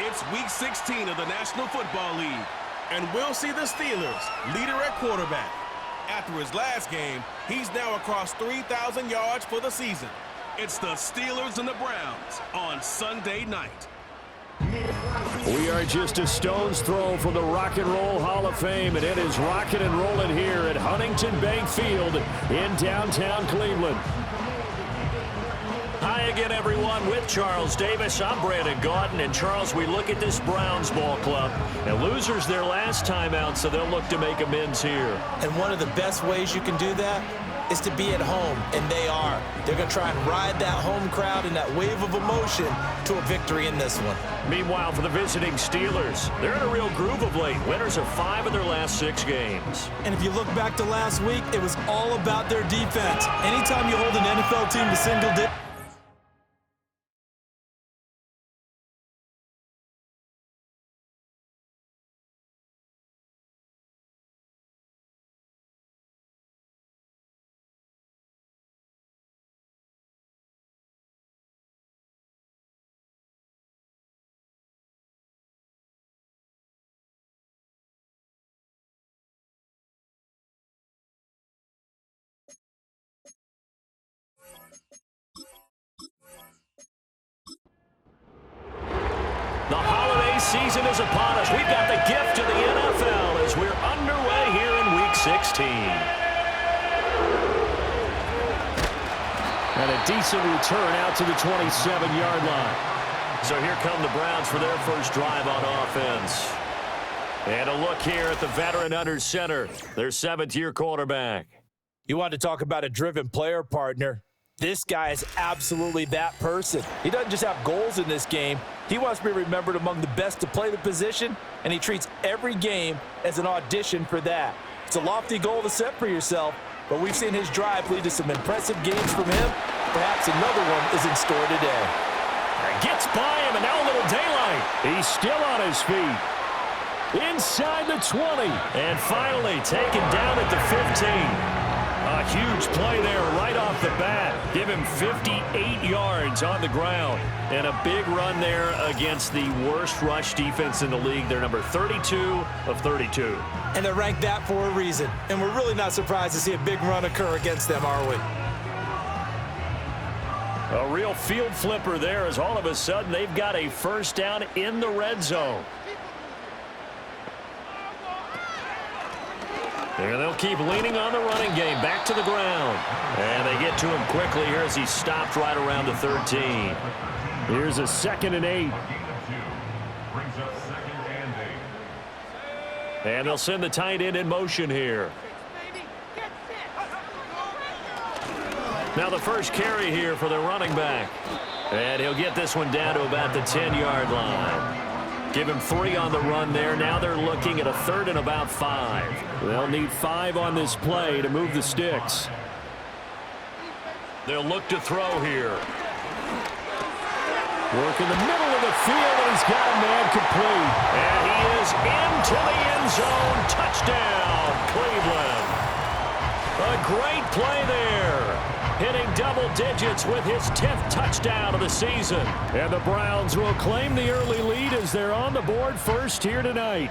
It's Week 16 of the National Football League, and we'll see the Steelers, leader at quarterback. After his last game, he's now across 3,000 yards for the season. It's the Steelers and the Browns on Sunday night. We are just a stone's throw from the Rock and Roll Hall of Fame, and it is rocking and rolling here at Huntington Bank Field in downtown Cleveland. Hi again, everyone. With Charles Davis, I'm Brandon Gaudin. And, Charles, we look at this Browns ball club. And losers their last time out, so they'll look to make amends here. And one of the best ways you can do that is to be at home, and they are. They're going to try and ride that home crowd and that wave of emotion to a victory in this one. Meanwhile, for the visiting Steelers, they're in a real groove of late. Winners of 5 of their last 6 games. And if you look back to last week, it was all about their defense. Anytime you hold an NFL team to single digits, The holiday season is upon us. We've got the gift of the NFL as we're underway here in Week 16. And a decent return out to the 27-yard line. So here come the Browns for their first drive on offense. And a look here at the veteran under center, their 7th-year quarterback. you want to talk about a driven player, partner. This guy is absolutely that person. He doesn't just have goals in this game. He wants to be remembered among the best to play the position, and he treats every game as an audition for that. It's a lofty goal to set for yourself, but we've seen his drive lead to some impressive games from him. Perhaps another one is in store today. Gets by him, and now a little daylight. He's still on his feet. Inside the 20. And finally taken down at the 15. A huge play there right off the bat. Give him 58 yards on the ground. And a big run there against the worst rush defense in the league. They're number 32 of 32. And they're ranked that for a reason. And we're really not surprised to see a big run occur against them, are we? A real field flipper there as all of a sudden they've got a first down in the red zone. And they'll keep leaning on the running game. Back to the ground. And they get to him quickly here as he stopped right around the 13. Here's a 2nd and 8. And they'll send the tight end in motion here. Now the first carry here for the running back. And he'll get this one down to about the 10-yard line. Give him 3 on the run there. Now they're looking at a 3rd and about 5. They'll need 5 on this play to move the sticks. They'll look to throw here. Work in the middle of the field, and he's got a man complete. And he is into the end zone. Touchdown, Cleveland. A great play there. Hitting double digits with his 10th touchdown of the season. And the Browns will claim the early lead as they're on the board first here tonight.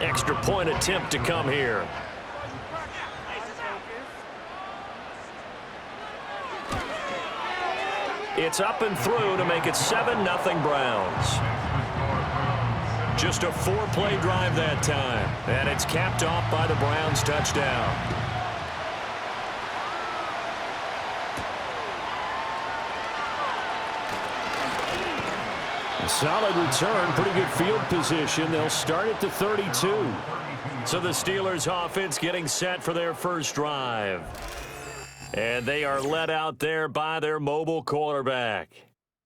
Extra point attempt to come here. It's up and through to make it 7-0 Browns. Just a 4-play drive that time. And it's capped off by the Browns touchdown. A solid return, pretty good field position. They'll start at the 32. So the Steelers offense getting set for their first drive. And they are led out there by their mobile quarterback.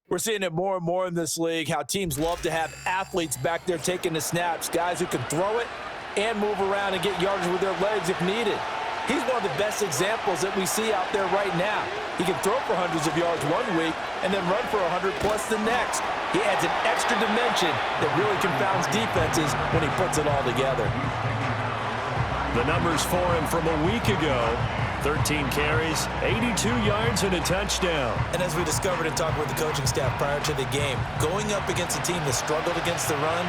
We're seeing it more and more in this league, how teams love to have athletes back there taking the snaps, guys who can throw it and move around and get yardage with their legs if needed. He's one of the best examples that we see out there right now. He can throw for hundreds of yards one week and then run for 100+ the next. He adds an extra dimension that really confounds defenses when he puts it all together. The numbers for him from a week ago. 13 carries, 82 yards, and a touchdown. And as we discovered in talking with the coaching staff prior to the game, going up against a team that struggled against the run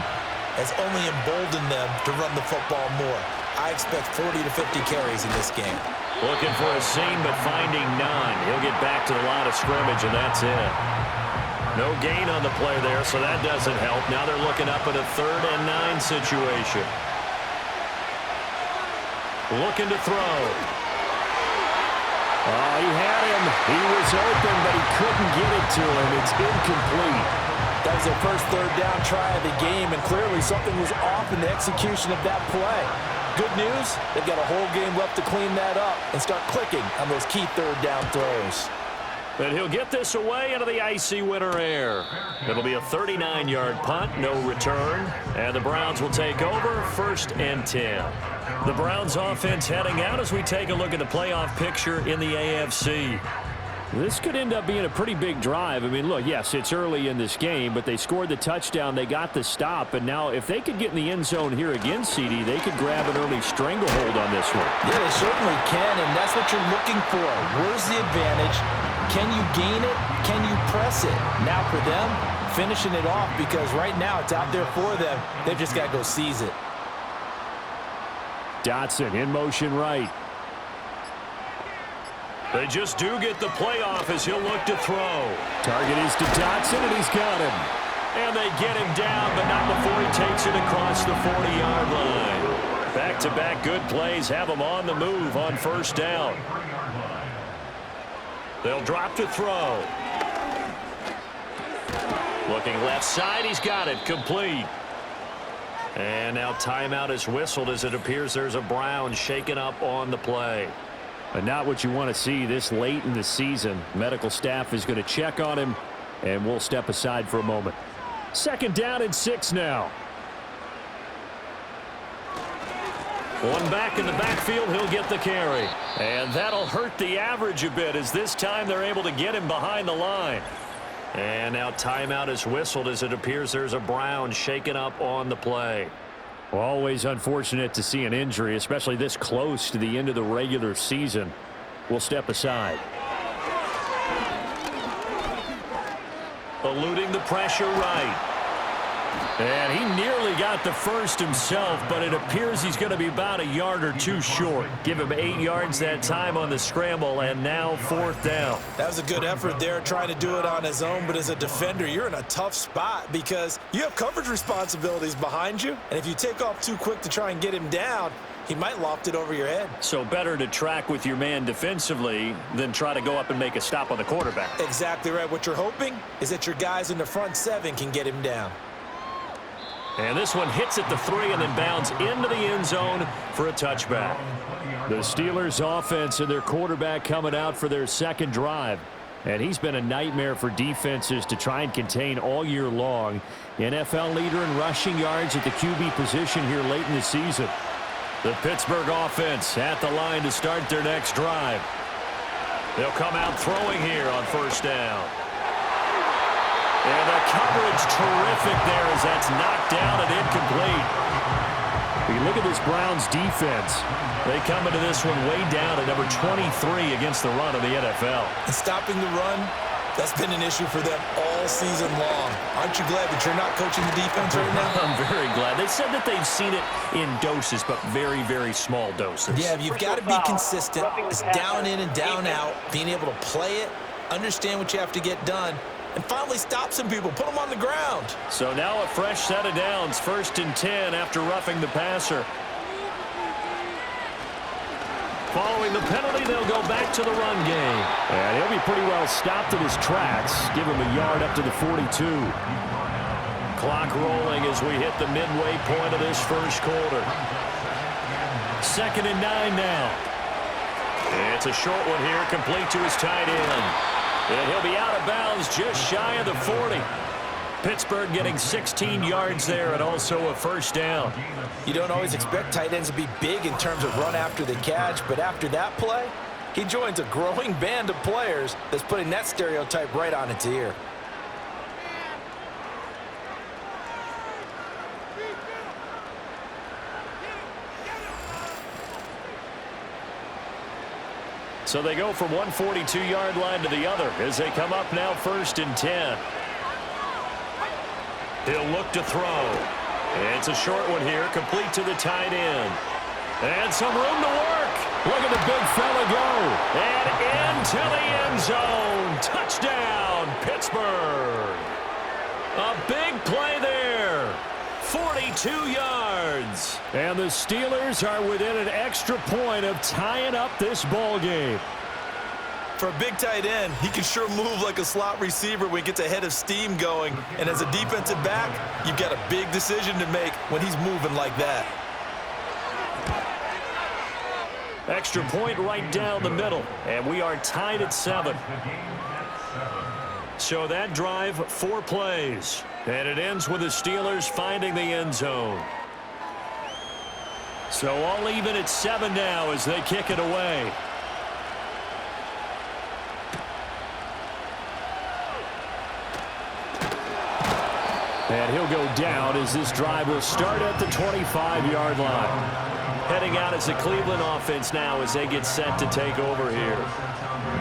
has only emboldened them to run the football more. I expect 40 to 50 carries in this game. Looking for a seam, but finding none. He'll get back to the line of scrimmage, and that's it. No gain on the play there, so that doesn't help. Now they're looking up at a 3rd and 9 situation. Looking to throw. Oh, he had him. He was open, but he couldn't get it to him. It's incomplete. That was their first 3rd down try of the game, and clearly something was off in the execution of that play. Good news, they've got a whole game left to clean that up and start clicking on those key 3rd down throws. But he'll get this away into the icy winter air. It'll be a 39-yard punt, no return, and the Browns will take over 1st and 10. The Browns offense heading out as we take a look at the playoff picture in the AFC. This could end up being a pretty big drive. I mean, look, yes, it's early in this game, but they scored the touchdown. They got the stop. And now if they could get in the end zone here again, CD, they could grab an early stranglehold on this one. Yeah, they certainly can, and that's what you're looking for. Where's the advantage? Can you gain it? Can you press it? Now for them, finishing it off, because right now it's out there for them. They've just got to go seize it. Dotson in motion right. They just do get the play off as he'll look to throw. Target is to Dotson, and he's got him. And they get him down, but not before he takes it across the 40-yard line. Back-to-back good plays have him on the move on 1st down. They'll drop to throw. Looking left side, he's got it, complete. And now timeout is whistled as it appears there's a Brown shaken up on the play. But not what you want to see this late in the season. Medical staff is going to check on him, and we'll step aside for a moment. 2nd down and 6 now. One back in the backfield, he'll get the carry. And that'll hurt the average a bit as this time they're able to get him behind the line. And now timeout is whistled as it appears there's a Brown shaken up on the play. Well, always unfortunate to see an injury, especially this close to the end of the regular season. We'll step aside. Eluding the pressure right. And he nearly got the first himself, but it appears he's going to be about a yard or two short. Give him 8 yards that time on the scramble, and now 4th down. That was a good effort there, trying to do it on his own, but as a defender, you're in a tough spot because you have coverage responsibilities behind you, and if you take off too quick to try and get him down, he might loft it over your head. So better to track with your man defensively than try to go up and make a stop on the quarterback. Exactly right. What you're hoping is that your guys in the front 7 can get him down. And this one hits at the 3 and then bounds into the end zone for a touchback. The Steelers offense and their quarterback coming out for their 2nd drive. And he's been a nightmare for defenses to try and contain all year long. NFL leader in rushing yards at the QB position here late in the season. The Pittsburgh offense at the line to start their next drive. They'll come out throwing here on 1st down. And the coverage terrific there as that's knocked down and incomplete. You look at this Browns defense. They come into this one way down at number 23 against the run of the NFL. And stopping the run, that's been an issue for them all season long. Aren't you glad that you're not coaching the defense right now? I'm very glad. They said that they've seen it in doses, but very, very small doses. Yeah, you've got to be consistent. It's down in and down out, being able to play it, understand what you have to get done, and finally stop some people, put them on the ground. So now a fresh set of downs, 1st and 10 after roughing the passer. Following the penalty, they'll go back to the run game. And he'll be pretty well stopped in his tracks. Give him a yard up to the 42. Clock rolling as we hit the midway point of this 1st quarter. 2nd and 9 now. It's a short one here, complete to his tight end. And he'll be out of bounds just shy of the 40. Pittsburgh getting 16 yards there and also a 1st down. You don't always expect tight ends to be big in terms of run after the catch, but after that play, he joins a growing band of players that's putting that stereotype right on its ear. So they go from one 42-yard line to the other as they come up now 1st and 10. He'll look to throw. It's a short one here, complete to the tight end. And some room to work. Look at the big fella go. And into the end zone. Touchdown, Pittsburgh. A big play there. 42 yards. And the Steelers are within an extra point of tying up this ball game. For a big tight end, he can sure move like a slot receiver when he gets a head of steam going. And as a defensive back, you've got a big decision to make when he's moving like that. Extra point right down the middle. And we are tied at 7. So that drive, 4 plays. And it ends with the Steelers finding the end zone. So all even at 7 now as they kick it away. And he'll go down as this drive will start at the 25-yard line. Heading out as the Cleveland offense now as they get set to take over here.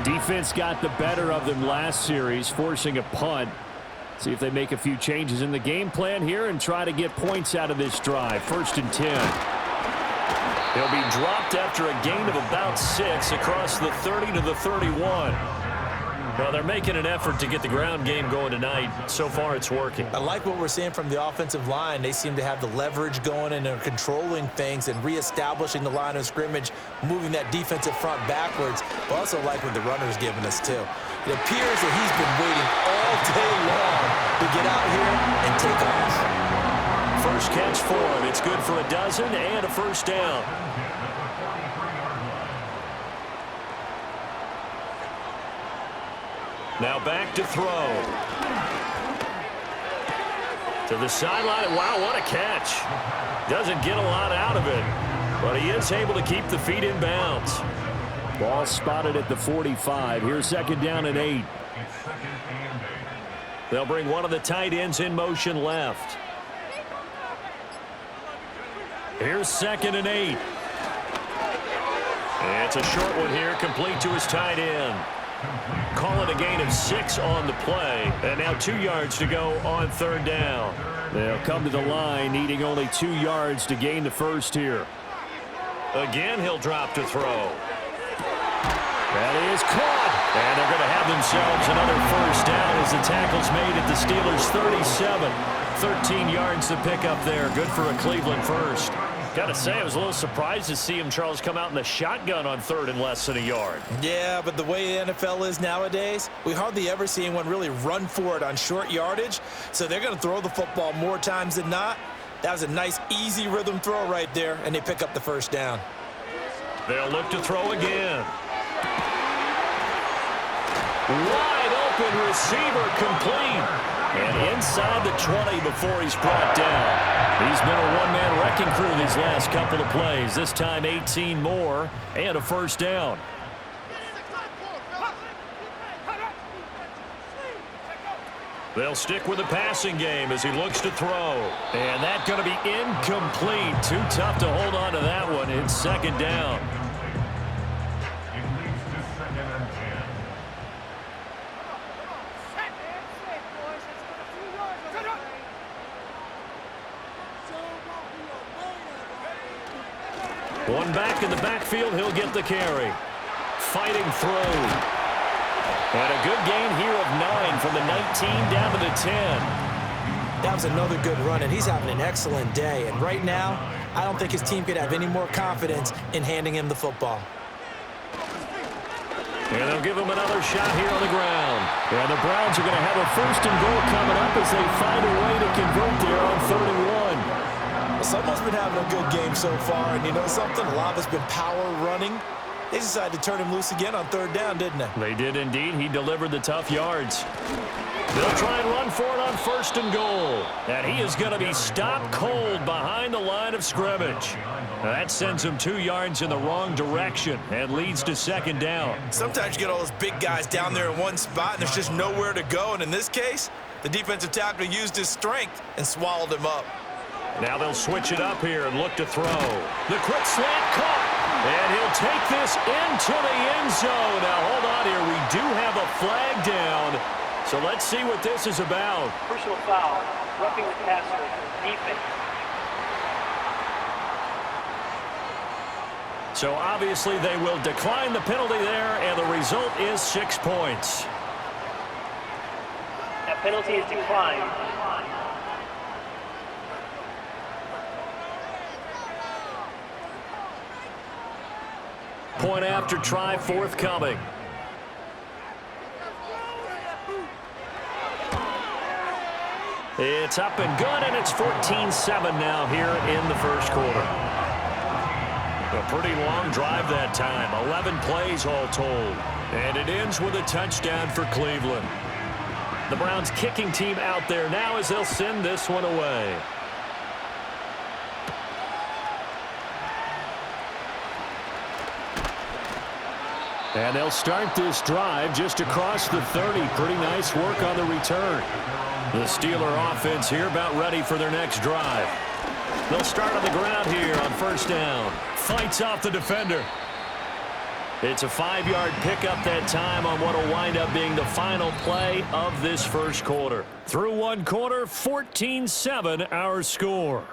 Defense got the better of them last series, forcing a punt. See if they make a few changes in the game plan here and try to get points out of this drive. 1st and 10. He'll be dropped after a gain of about 6 across the 30 to the 31. Well, they're making an effort to get the ground game going tonight. So far, it's working. I like what we're seeing from the offensive line. They seem to have the leverage going and are controlling things and reestablishing the line of scrimmage, moving that defensive front backwards. I also like what the runner's giving us, too. It appears that he's been waiting all day long to get out here and take off. First catch for him. It's good for a dozen and a 1st down. Now back to throw. To the sideline. Wow, what a catch. Doesn't get a lot out of it, but he is able to keep the feet in bounds. Ball spotted at the 45. Here's 2nd down and 8. They'll bring one of the tight ends in motion left. Here's 2nd and 8. It's a short one here, complete to his tight end. Call it a gain of 6 on the play. And now 2 yards to go on 3rd down. They'll come to the line, needing only 2 yards to gain the first here. Again, he'll drop to throw. That is caught. And they're going to have themselves another 1st down as the tackle's made at the Steelers' 37. 13 yards to pick up there. Good for a Cleveland first. Got to say, I was a little surprised to see him, Charles, come out in the shotgun on 3rd and less than a yard. Yeah, but the way the NFL is nowadays, we hardly ever see anyone really run for it on short yardage. So they're going to throw the football more times than not. That was a nice, easy rhythm throw right there, and they pick up the 1st down. They'll look to throw again. Wide open receiver complete. And inside the 20 before he's brought down. He's been a one-man wrecking crew these last couple of plays. This time 18 more and a 1st down. They'll stick with the passing game as he looks to throw. And that's going to be incomplete. Too tough to hold on to that one. It's 2nd down. One back in the backfield, he'll get the carry. Fighting through. And a good gain here of 9 from the 19 down to the 10. That was another good run, and he's having an excellent day. And right now, I don't think his team could have any more confidence in handing him the football. And they'll give him another shot here on the ground. And the Browns are going to have a 1st and goal coming up as they find a way to convert there on 3rd and 1. Well, someone's been having a good game so far, and you know something? A lot of it's been power running. They decided to turn him loose again on 3rd down, didn't they? They did indeed. He delivered the tough yards. They'll try and run for it on 1st and goal. And he is going to be stopped cold behind the line of scrimmage. Now that sends him 2 yards in the wrong direction and leads to 2nd down. Sometimes you get all those big guys down there in one spot, and there's just nowhere to go. And in this case, the defensive tackle used his strength and swallowed him up. Now they'll switch it up here and look to throw. The quick slant caught. And he'll take this into the end zone. Now, hold on here. We do have a flag down. So let's see what this is about. Personal foul, roughing the passer, defense. So obviously they will decline the penalty there, and the result is 6 points. That penalty is declined. Point after try forthcoming. It's up and good, and it's 14-7 now here in the first quarter. A pretty long drive that time, 11 plays all told. And it ends with a touchdown for Cleveland. The Browns kicking team out there now as they'll send this one away. And they'll start this drive just across the 30. Pretty nice work on the return. The Steeler offense here about ready for their next drive. They'll start on the ground here on first down. Fights off the defender. It's a 5-yard pickup that time on what will wind up being the final play of this first quarter. Through one quarter, 14-7 our score.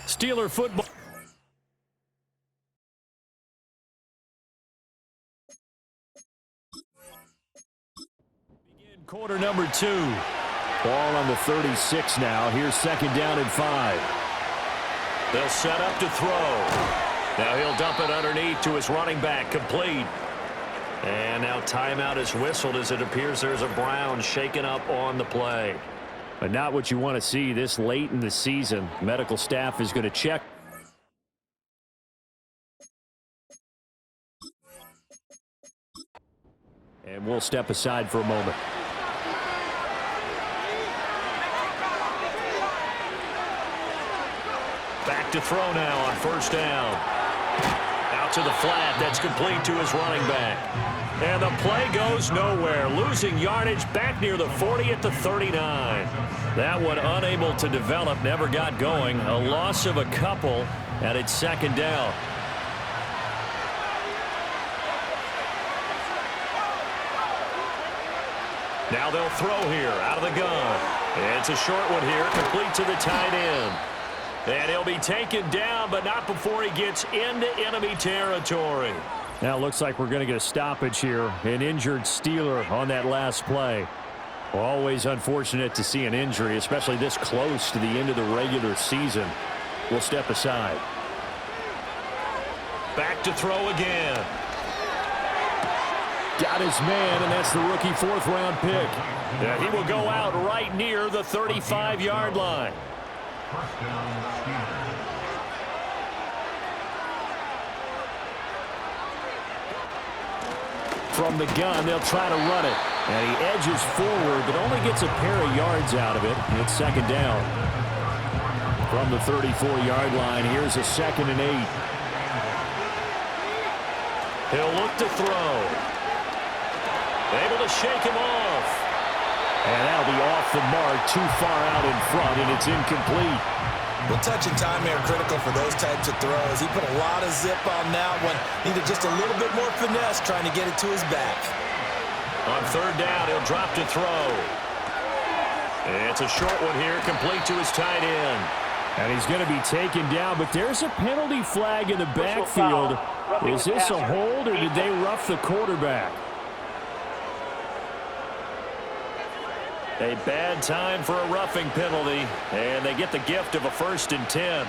Steeler football. Begin quarter number 2. Ball on the 36 now. Here's second down and 5. They'll set up to throw. Now he'll dump it underneath to his running back, complete. And now timeout is whistled as it appears there's a Brown shaken up on the play. But not what you want to see this late in the season. Medical staff is going to check. And we'll step aside for a moment. Back to throw now on first down. Out to the flat. That's complete to his running back. And the play goes nowhere. Losing yardage back near the 40 at the 39. That one unable to develop. Never got going. A loss of a couple. And it's second down. Now they'll throw here out of the gun. It's a short one here. Complete to the tight end. And he'll be taken down, but not before he gets into enemy territory. Now it looks like we're going to get a stoppage here. An injured Steeler on that last play. Always unfortunate to see an injury, especially this close to the end of the regular season. We'll step aside. Back to throw again. Got his man, and that's the rookie 4th-round pick. Yeah, he will go out right near the 35-yard line. From the gun, they'll try to run it. And he edges forward, but only gets a pair of yards out of it. It's second down. From the 34-yard line, here's a 2nd and 8. He'll look to throw. Able to shake him off. And that'll be off the mark, too far out in front, and it's incomplete. Well, touch and time are critical for those types of throws. He put a lot of zip on that one. Needed just a little bit more finesse trying to get it to his back. On third down, he'll drop to throw. It's a short one here, complete to his tight end. And he's going to be taken down, but there's a penalty flag in the backfield. Is this a hold, or did they rough the quarterback? A bad time for a roughing penalty, and they get the gift of a 1st and 10.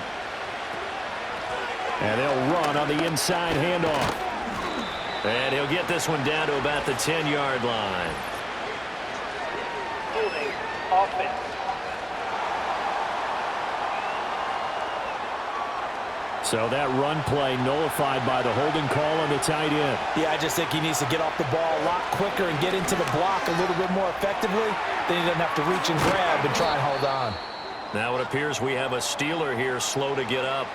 And they'll run on the inside handoff. And he'll get this one down to about the 10-yard line. Holding, offense. So that run play nullified by the holding call on the tight end. Yeah, I just think he needs to get off the ball a lot quicker and get into the block a little bit more effectively. Then he doesn't have to reach and grab and try and hold on. Now it appears we have a Steeler here slow to get up.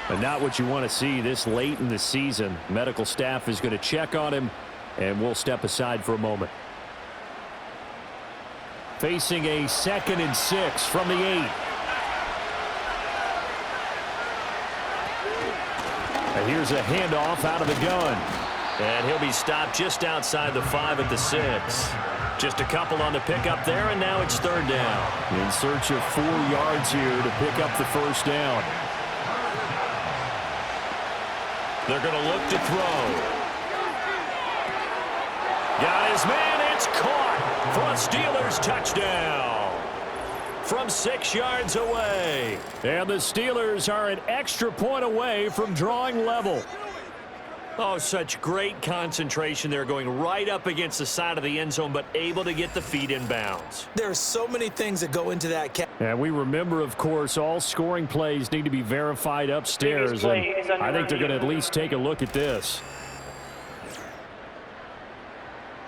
But not what you want to see this late in the season. Medical staff is going to check on him, and we'll step aside for a moment. Facing a 2nd and 6 from the 8. Here's a handoff out of the gun. And he'll be stopped just outside the 5 at the 6. Just a couple on the pickup there, and now it's 3rd down. In search of 4 yards here to pick up the 1st down. They're going to look to throw. Got his man. It's caught for a Steelers touchdown from 6 yards away. And the Steelers are an extra point away from drawing level. Oh, such great concentration there, going right up against the side of the end zone, but able to get the feet in bounds. There's so many things that go into that catch. And we remember, of course, all scoring plays need to be verified upstairs. And I think they're going to at least take a look at this.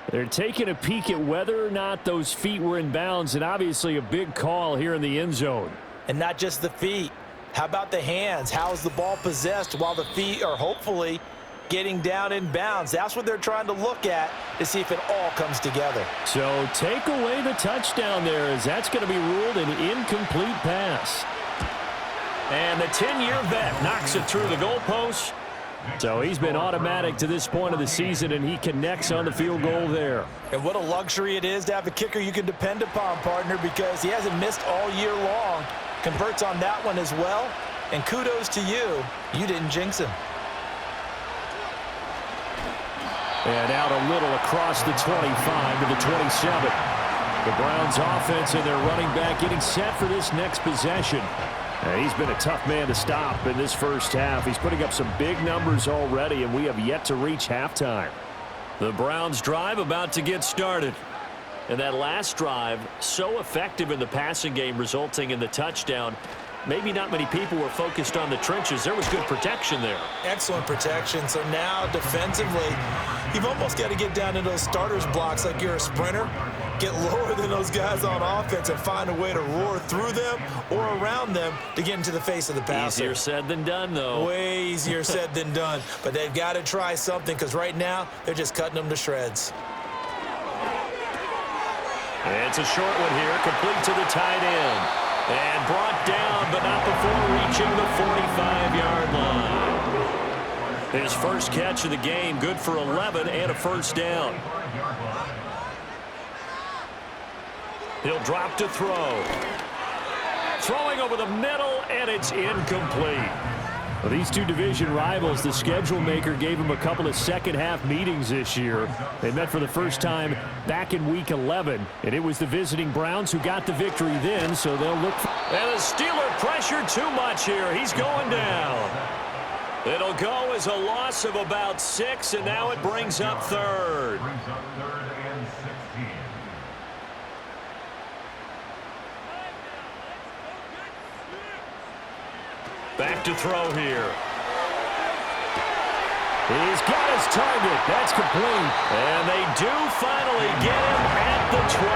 They're taking a peek at whether or not those feet were in bounds, and obviously a big call here in the end zone. And not just the feet. How about the hands? How is the ball possessed while the feet are hopefully getting down in bounds? That's what they're trying to look at to see if it all comes together. So take away the touchdown there, as that's going to be ruled an incomplete pass. And the 10-year vet knocks it through the goalpost. So he's been automatic to this point of the season, and he connects on the field goal there. And what a luxury it is to have a kicker you can depend upon, partner, because he hasn't missed all year long. Converts on that one as well. And kudos to you. You didn't jinx him. And out a little across the 25 to the 27. The Browns offense and their running back getting set for this next possession. And he's been a tough man to stop in this first half. He's putting up some big numbers already, and we have yet to reach halftime. The Browns drive about to get started. And that last drive, so effective in the passing game, resulting in the touchdown. Maybe not many people were focused on the trenches. There was good protection there. Excellent protection. So now defensively, you've almost got to get down to those starters blocks like you're a sprinter. Get lower than those guys on offense and find a way to roar through them or around them to get into the face of the passer. Easier said than done, though. Way easier said than done. But they've got to try something, because right now they're just cutting them to shreds. It's a short one here, complete to the tight end. And brought down, but not before reaching the 45-yard line. His first catch of the game, good for 11 and a 1st down. He'll drop to throw. Throwing over the middle, and it's incomplete. Well, these two division rivals, the schedule maker gave them a couple of second-half meetings this year. They met for the first time back in Week 11, and it was the visiting Browns who got the victory then, so they'll look for... And the Steeler pressured too much here. He's going down. It'll go as a loss of about 6, and now it brings up 3rd. Back to throw here. He's got his target. That's complete. And they do finally get him at the 12.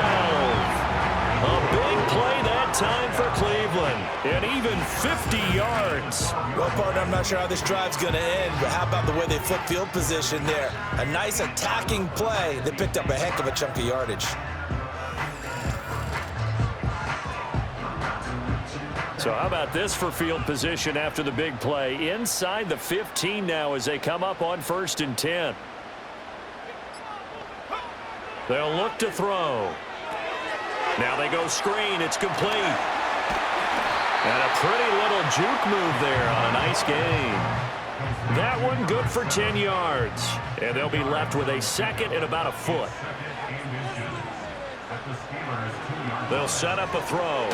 A big play that time for Cleveland. And even 50 yards. Well, partner, I'm not sure how this drive's going to end, but how about the way they flip field position there? A nice attacking play that picked up a heck of a chunk of yardage. So how about this for field position after the big play? Inside the 15 now as they come up on 1st and 10. They'll look to throw. Now they go screen. It's complete. And a pretty little juke move there on a nice gain. That one good for 10 yards. And they'll be left with a 2nd and about a foot. They'll set up a throw.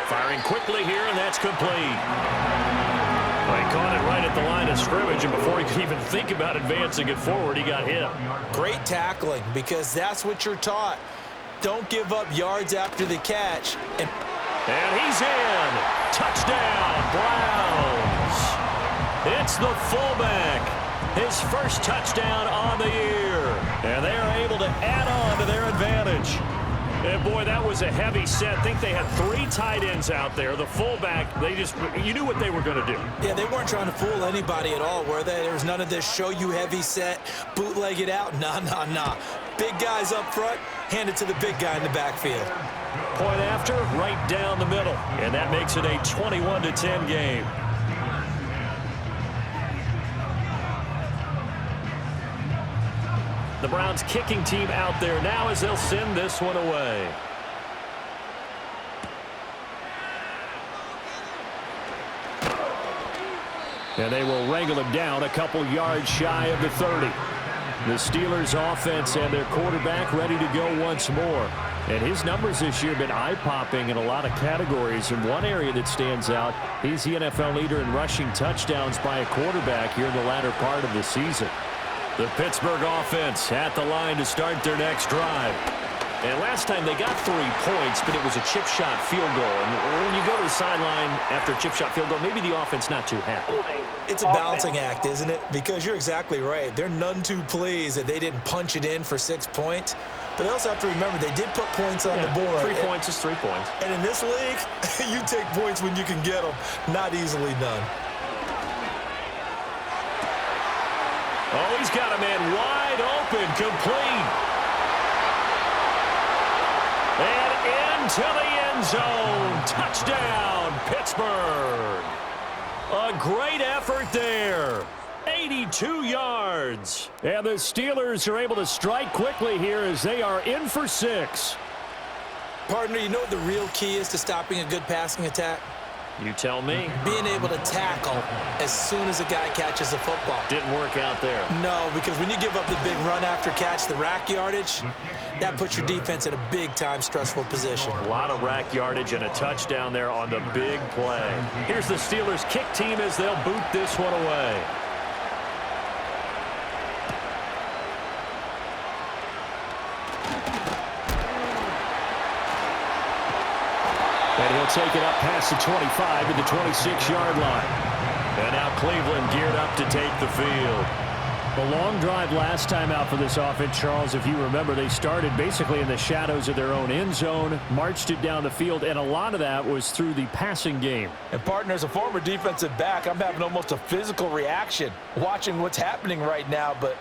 Firing quickly here, and that's complete. Well, he caught it right at the line of scrimmage, and before he could even think about advancing it forward, he got hit. Great tackling, because that's what you're taught. Don't give up yards after the catch. And he's in. Touchdown, Browns. It's the fullback. His first touchdown on the year. And they are able to add on to their advantage. And boy, that was a heavy set. I think they had 3 tight ends out there. The fullback, you knew what they were going to do. Yeah, they weren't trying to fool anybody at all, were they? There was none of this show you heavy set, bootleg it out. Nah. Big guys up front, hand it to the big guy in the backfield. Point after, right down the middle. And that makes it a 21-10 game. The Browns kicking team out there now as they'll send this one away. And they will wrangle him down a couple yards shy of the 30. The Steelers offense and their quarterback ready to go once more. And his numbers this year have been eye-popping in a lot of categories. In one area that stands out, he's the NFL leader in rushing touchdowns by a quarterback here in the latter part of the season. The Pittsburgh offense at the line to start their next drive. And last time they got 3 points, but it was a chip shot field goal. And when you go to the sideline after a chip shot field goal, maybe the offense not too happy. It's a balancing act, isn't it? Because you're exactly right. They're none too pleased that they didn't punch it in for 6 points. But they also have to remember they did put points on the board. 3 points is 3 points. And in this league, you take points when you can get them. Not easily done. Oh, he's got a man wide open, complete. And into the end zone. Touchdown, Pittsburgh. A great effort there. 82 yards. And the Steelers are able to strike quickly here as they are in for 6. Partner, you know what the real key is to stopping a good passing attack? You tell me. Being able to tackle as soon as a guy catches the football. Didn't work out there. No, because when you give up the big run after catch, the rack yardage, that puts your defense in a big-time stressful position. A lot of rack yardage and a touchdown there on the big play. Here's the Steelers kick team as they'll boot this one away. And he'll take it up past the 25 to the 26-yard line. And now Cleveland geared up to take the field. A long drive last time out for this offense, Charles. If you remember, they started basically in the shadows of their own end zone, marched it down the field, and a lot of that was through the passing game. And partner, as a former defensive back, I'm having almost a physical reaction watching what's happening right now. But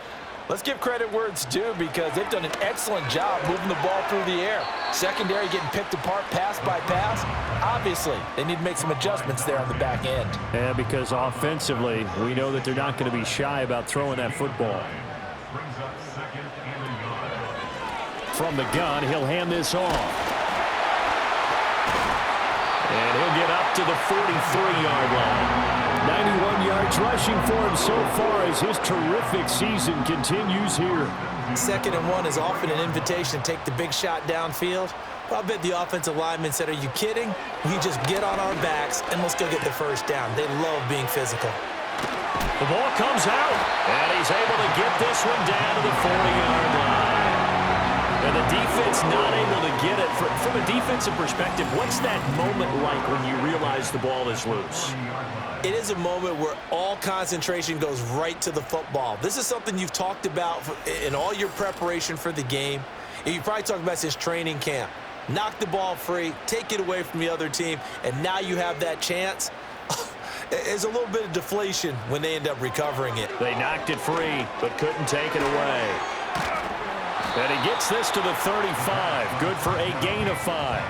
let's give credit where it's due because they've done an excellent job moving the ball through the air. Secondary getting picked apart pass by pass. Obviously, they need to make some adjustments there on the back end. Yeah, because offensively, we know that they're not going to be shy about throwing that football. From the gun, he'll hand this off. And he'll get up to the 43-yard line. 91 yards rushing for him so far as his terrific season continues here. 2nd and 1 is often an invitation to take the big shot downfield. But I bet the offensive lineman said, are you kidding? We just get on our backs and let's go get the first down. They love being physical. The ball comes out, and he's able to get this one down to the 40-yard line. And the defense not able to get it. From a defensive perspective, what's that moment like when you realize the ball is loose? It is a moment where all concentration goes right to the football. This is something you've talked about in all your preparation for the game. You probably talked about since training camp. Knock the ball free, take it away from the other team, and now you have that chance. There's a little bit of deflation when they end up recovering it. They knocked it free, but couldn't take it away. And he gets this to the 35. Good for a gain of 5.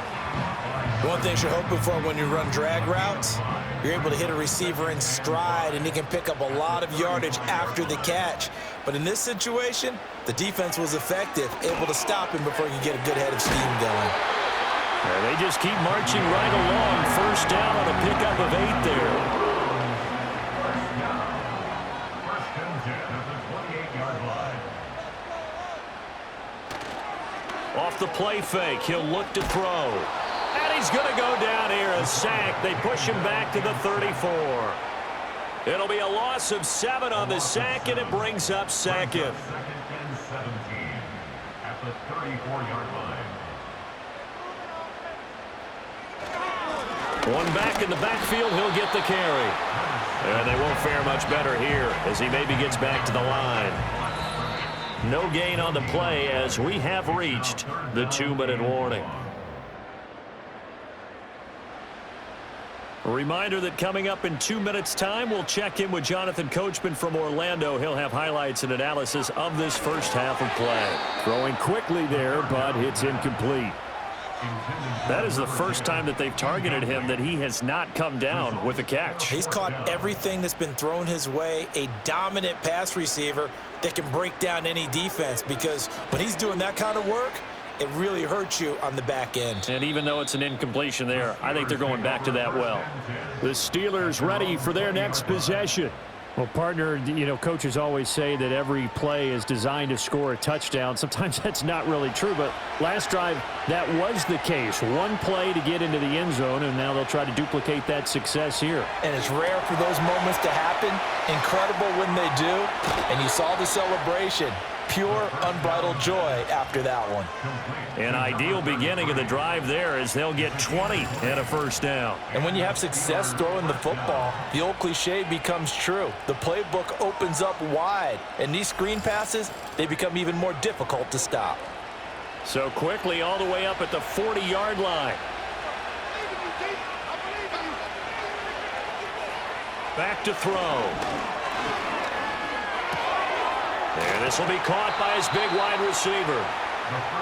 One thing you're hoping for when you run drag routes, you're able to hit a receiver in stride, and he can pick up a lot of yardage after the catch. But in this situation, the defense was effective, able to stop him before you get a good head of steam going. And they just keep marching right along. First down on a pickup of 8 there. Off the play fake, he'll look to throw. And he's going to go down here, a sack. They push him back to the 34. It'll be a loss of 7 on the sack, and it brings up 2nd. At the 34-yard line. One back in the backfield, he'll get the carry. And they won't fare much better here as he maybe gets back to the line. No gain on the play as we have reached the 2-minute warning. A reminder that coming up in 2 minutes' time, we'll check in with Jonathan Coachman from Orlando. He'll have highlights and analysis of this first half of play. Throwing quickly there, but it's incomplete. That is the first time that they've targeted him that he has not come down with a catch. He's caught everything that's been thrown his way. A dominant pass receiver that can break down any defense, because when he's doing that kind of work, it really hurts you on the back end. And even though it's an incompletion there, I think they're going back to that well. The Steelers ready for their next possession. Well, partner, you know, coaches always say that every play is designed to score a touchdown. Sometimes that's not really true, but last drive, that was the case. One play to get into the end zone, and now they'll try to duplicate that success here. And it's rare for those moments to happen. Incredible when they do. And you saw the celebration. Pure, unbridled joy after that one. An ideal beginning of the drive there as they'll get 20 and a first down. And when you have success throwing the football, the old cliche becomes true. The playbook opens up wide, and these screen passes, they become even more difficult to stop. So quickly all the way up at the 40-yard line. Back to throw. And this will be caught by his big wide receiver.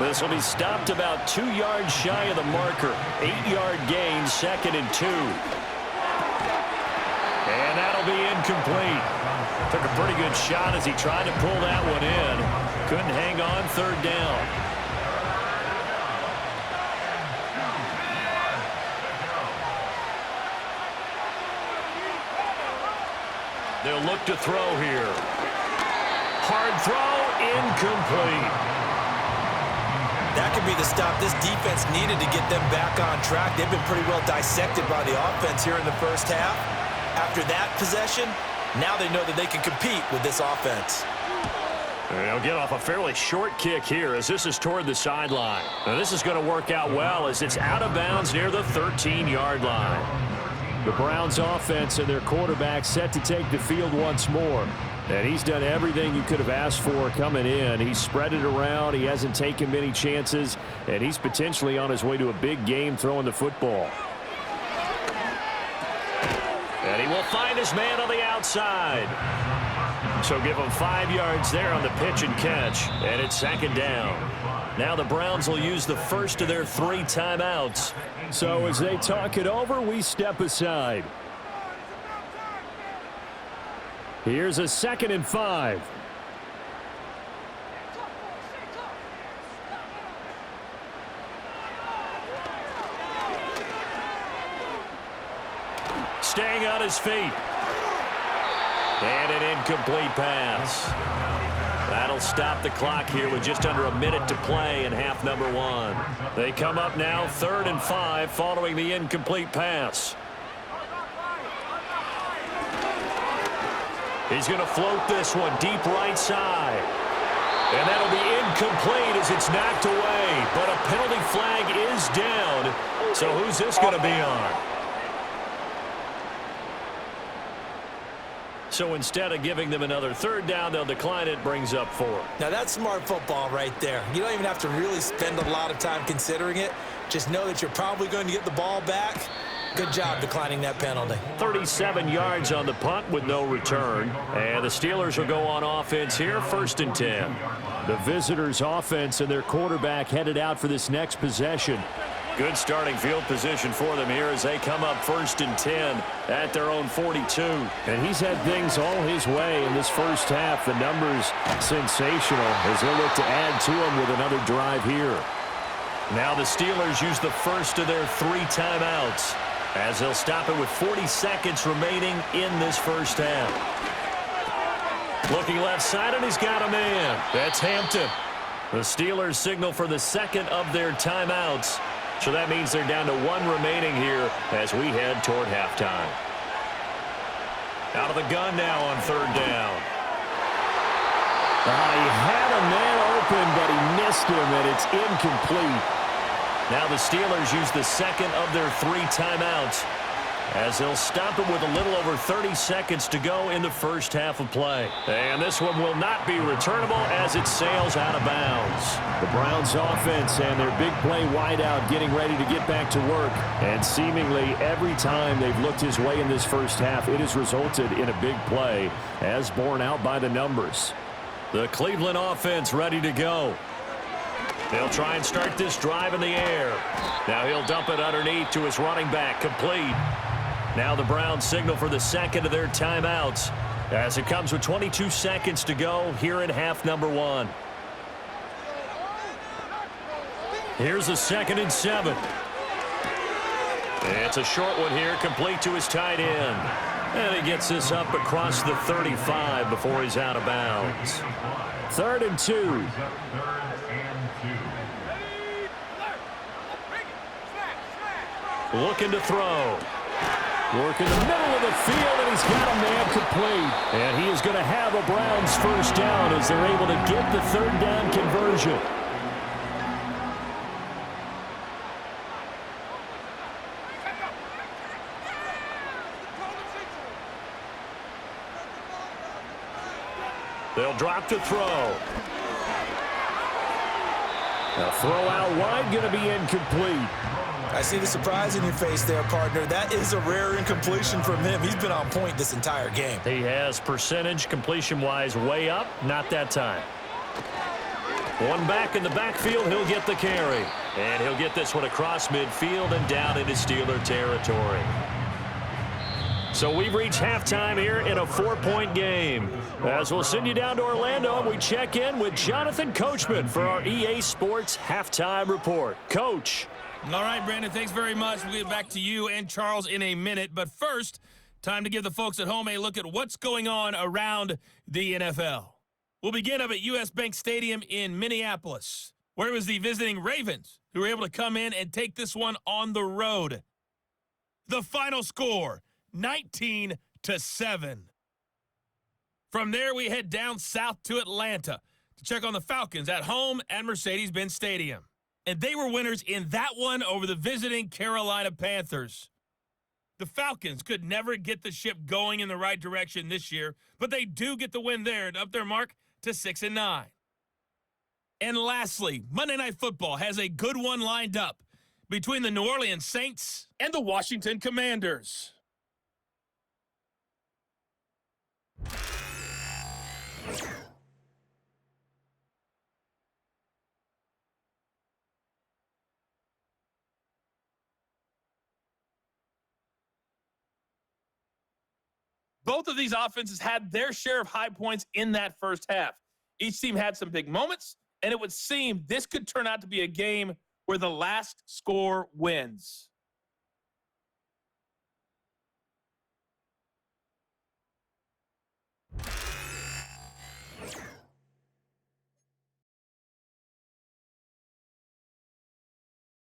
This will be stopped about 2 yards shy of the marker. 8-yard gain, 2nd and 2. And that'll be incomplete. Took a pretty good shot as he tried to pull that one in. Couldn't hang on, 3rd down. They'll look to throw here. Hard throw, incomplete. That could be the stop this defense needed to get them back on track. They've been pretty well dissected by the offense here in the first half. After that possession, now they know that they can compete with this offense. They'll get off a fairly short kick here as this is toward the sideline. Now this is going to work out well as it's out of bounds near the 13-yard line. The Browns offense and their quarterback set to take the field once more. And he's done everything you could have asked for coming in. He's spread it around. He hasn't taken many chances. And he's potentially on his way to a big game throwing the football. And he will find his man on the outside. So give him 5 yards there on the pitch and catch. And it's 2nd down. Now the Browns will use the first of their 3 timeouts. So as they talk it over, we step aside. Here's a 2nd and 5. Staying on his feet. And an incomplete pass. That'll stop the clock here with just under a minute to play in half number 1. They come up now 3rd and 5 following the incomplete pass. He's going to float this one deep right side. And that'll be incomplete as it's knocked away. But a penalty flag is down. So who's this going to be on? So instead of giving them another 3rd down, they'll decline it, brings up 4. Now that's smart football right there. You don't even have to really spend a lot of time considering it. Just know that you're probably going to get the ball back. Good job declining that penalty. 37 yards on the punt with no return. And the Steelers will go on offense here, 1st and 10. The visitors' offense and their quarterback headed out for this next possession. Good starting field position for them here as they come up 1st and 10 at their own 42. And he's had things all his way in this first half. The numbers sensational as they'll look to add to him with another drive here. Now the Steelers use the first of their 3 timeouts as they'll stop it with 40 seconds remaining in this first half. Looking left side, and he's got a man. That's Hampton. The Steelers signal for the 2nd of their timeouts. So that means they're down to 1 remaining here as we head toward halftime. Out of the gun now on 3rd down. He had a man open, but he missed him, and it's incomplete. Now the Steelers use the 2nd of their 3 timeouts as they'll stop it with a little over 30 seconds to go in the first half of play. And this one will not be returnable as it sails out of bounds. The Browns offense and their big play wideout getting ready to get back to work. And seemingly every time they've looked his way in this first half, it has resulted in a big play as borne out by the numbers. The Cleveland offense ready to go. They'll try and start this drive in the air. Now he'll dump it underneath to his running back, complete. Now the Browns signal for the second of their timeouts as it comes with 22 seconds to go here in half number 1. Here's a 2nd and 7. It's a short one here, complete to his tight end. And he gets this up across the 35 before he's out of bounds. 3rd and 2. Looking to throw. Work in the middle of the field, and he's got a man complete. And he is going to have a Browns first down as they're able to get the 3rd down conversion. They'll drop to throw. A throw out wide, going to be incomplete. I see the surprise in your face there, partner. That is a rare incompletion from him. He's been on point this entire game. He has percentage completion-wise way up, not that time. One back in the backfield, he'll get the carry. And he'll get this one across midfield and down into Steeler territory. So we've reached halftime here in a 4-point game. As we'll send you down to Orlando, and we check in with Jonathan Coachman for our EA Sports Halftime Report. Coach. All right, Brandon, thanks very much. We'll get back to you and Charles in a minute. But first, time to give the folks at home a look at what's going on around the NFL. We'll begin up at U.S. Bank Stadium in Minneapolis, where it was the visiting Ravens who were able to come in and take this one on the road. The final score, 19-7. From there, we head down south to Atlanta to check on the Falcons at home at Mercedes-Benz Stadium. And they were winners in that one over the visiting Carolina Panthers. The Falcons could never get the ship going in the right direction this year, but they do get the win there and up their mark to 6-9. And lastly, Monday Night Football has a good one lined up between the New Orleans Saints and the Washington Commanders. Both of these offenses had their share of high points in that first half. Each team had some big moments, and it would seem this could turn out to be a game where the last score wins.